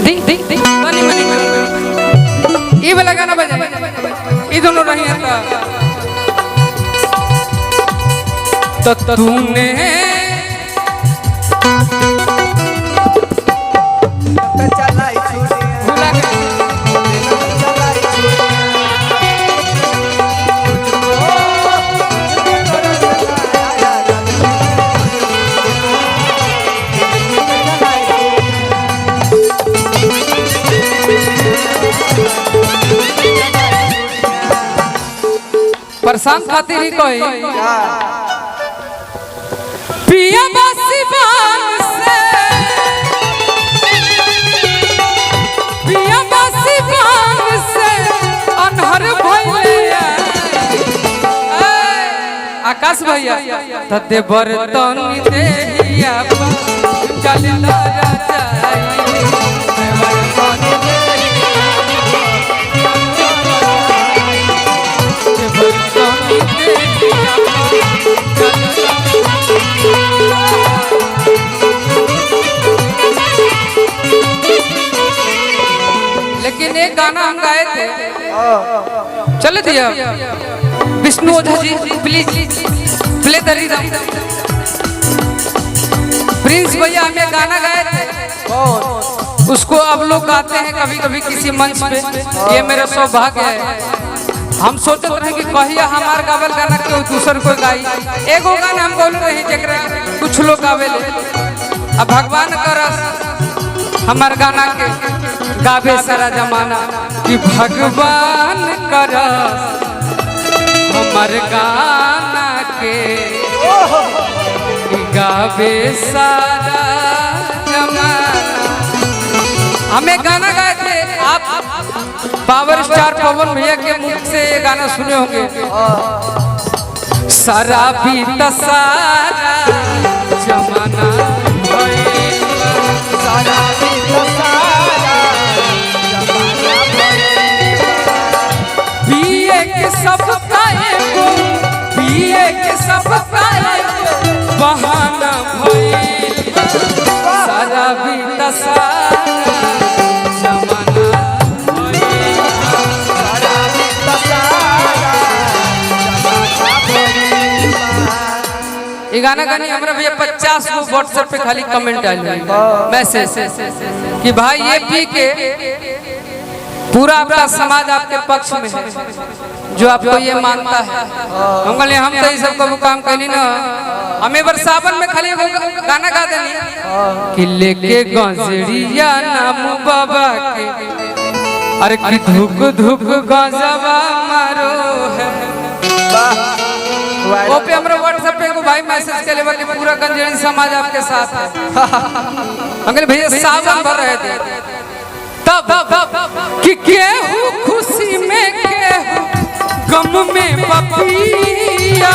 मनी मनी ये वाला गाना बजा ये दोनों रही तो तूने परेशान खातिर ही कोई पिया बासी बान से पिया बासी बान से अनहर भइले आकाश भैया तते बर्तन देहिया चलला राजा लेकिन एक गाना हम गाए थे चले दिया Vishnu Ojha ji please play the rhythm Prince भैया हम एक गाना गाए थे उसको अब लोग गाते हैं कभी कभी किसी मंच पे ये मेरा सौभाग्य है हम सोचते रहे कि कहिया हमार गावल गाना क्यों दूसर कोई गाई एगो गाना हम बोल रहे जकरा कुछ लोग गावे ले अब भगवान करस हमार गाना के गावे सारा जमाना कि भगवान करस हमार गाना के गावे सारा जमाना। हमें गाना गाए थे आप पावर स्टार पवन भैया के मुख से ये गाना सुने होंगे सारा बीता सारा जमाना सारा बीता सारा पिए के सब बहाना भइल सारा बीता सारा ये गाना गानी हमरा भैया 50 को व्हाट्सएप पे खाली कमेंट डाल मैसेज कि भाई ये पी के पूरा आपका समाज आपके पक्ष में है जो आपको ये मानता है हम कहले हम तो ये सब को काम कहनी ना हमें बार सावन में खाली गाना गा देनी कि लेके गंजड़िया नाम बाबा के अरे कि धुक धुक गंजवा मारो है वो पे हमरा व्हाट्सएप पे को भाई मैसेज के लेवा कि पूरा गंजेड़ी समाज आपके साथ है अंकल भैया सावन भर रहे थे तब कि केहू खुशी में केहू गम में पपिया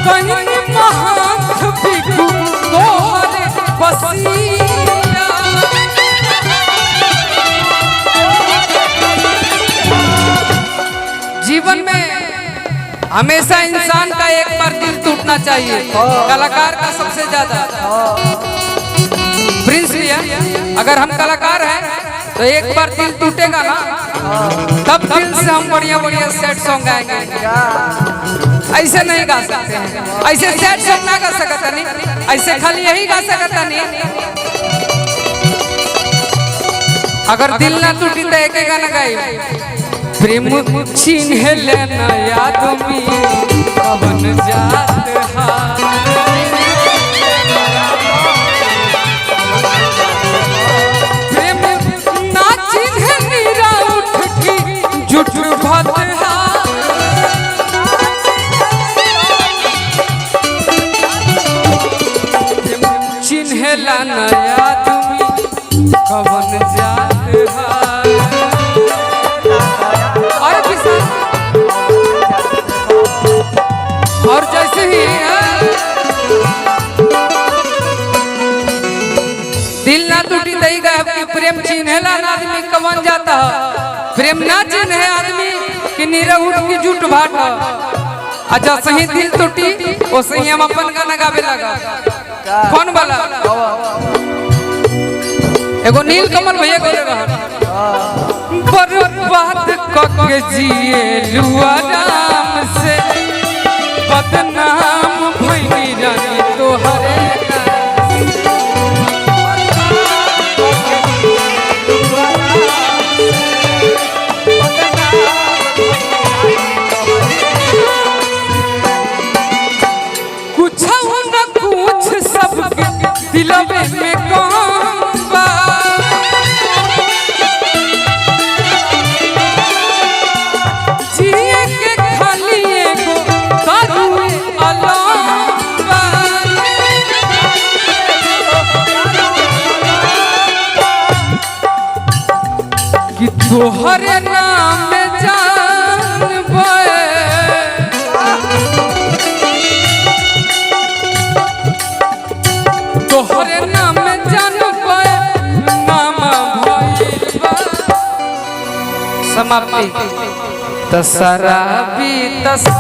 कहीं महंत बिकू तोहर बसिया जीवन में हमेशा इंसान का एक बार दिल टूटना चाहिए कलाकार का सबसे ज्यादा प्रिंस भैया अगर हम कलाकार हैं तो एक बार दिल टूटेगा ना तब दिल से हम बढ़िया बढ़िया सैड सॉन्ग गाएंगे ऐसे नहीं गा सकते हैं ऐसे सैड सॉन्ग ना गा सकता नहीं ऐसे खाली यही गा सकता नहीं अगर दिल ना टूटी तो एक गाना गाई प्रेम चिन्ह लेना आदमी कवन जात प्रेम ना चिन्ह नीरा उठ की जुट भत चिन्ह लेना आदमी कवन जात और जैसे ही दिल ना टूटी दई गए प्रेम चिन्हला ना आदमी कवन जाता प्रेम ना चिन्ह आदमी कि नीरा उठ की जुट भाट अच्छा सही दिल टूटी ओ सही हम अपन गाना गावे लगा कौन वाला एगो नील कमल भैया बोले रहा बर्बाद कके जिए लुआ राम से बदनाम भइनी रानी तोहरे कुछ न कुछ सबके दिलवे में कौन बा जिए के खाली एगो दारुए अलाम बा कि तोहरे नाम में जान बे तोहरे नाम में जान बे नाम भइबा समाप्ति तसराबी तसा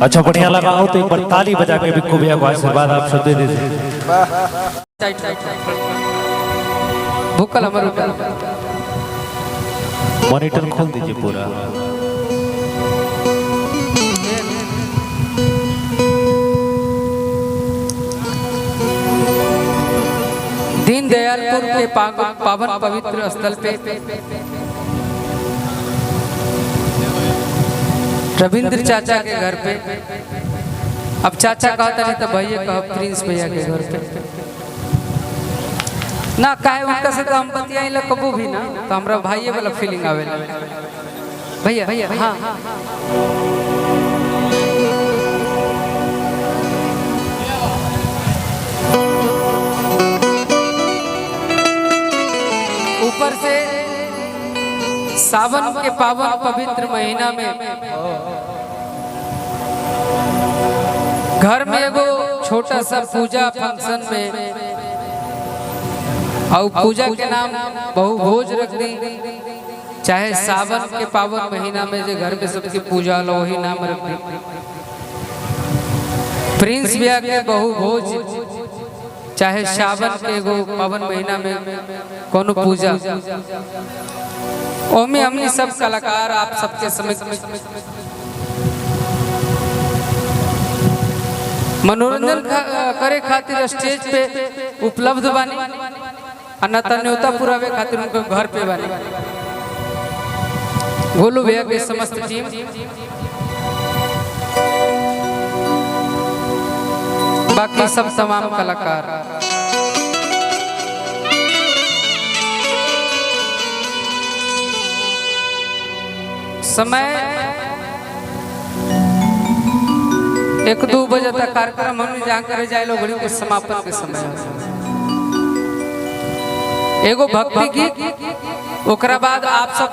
अच्छा बढ़िया लगा हो तो एक बार ताली बजा के बिक्कू भैया को आशीर्वाद आप सब दे दीजिए। भूकल अमर मॉनिटर खोल दीजिए पूरा। दीनदयालपुर के पावन पवित्र स्थल पे रविंद्र चाचा के घर पे अब चाचा कहता नहीं तो भैया कह प्रिंस भैया के घर पे ना काहे उनका से तो हम बतियाई ला कबू भी ना तो हमरा भाई वाला फीलिंग आवे भैया भैया हाँ ऊपर से सावन के पावन पवित्र महीना में घर में एगो छोटा सा पूजा फंक्शन में और पूजा के नाम बहु भोज रख दी चाहे सावन के पावन महीना में जो घर में सबकी पूजा लो वही नाम रख दी प्रिंस भैया के बहु भोज चाहे सावन के एगो पावन महीना में कोनो पूजा ओमे हमने सब कलाकार आप सबके समक्ष मनोरंजन करे खातिर स्टेज पे उपलब्ध बानी अन्यथा न्योता पुरावे खातिर उनके घर पे बानी गोलू भैया के समस्त टीम बाकी सब तमाम कलाकार समय 1-2 बजे तक कार्यक्रम हमने जहाँ करे जाए लोग घड़ी के समापन के समय एगो भक्ति गीत ओकरा बाद आप सब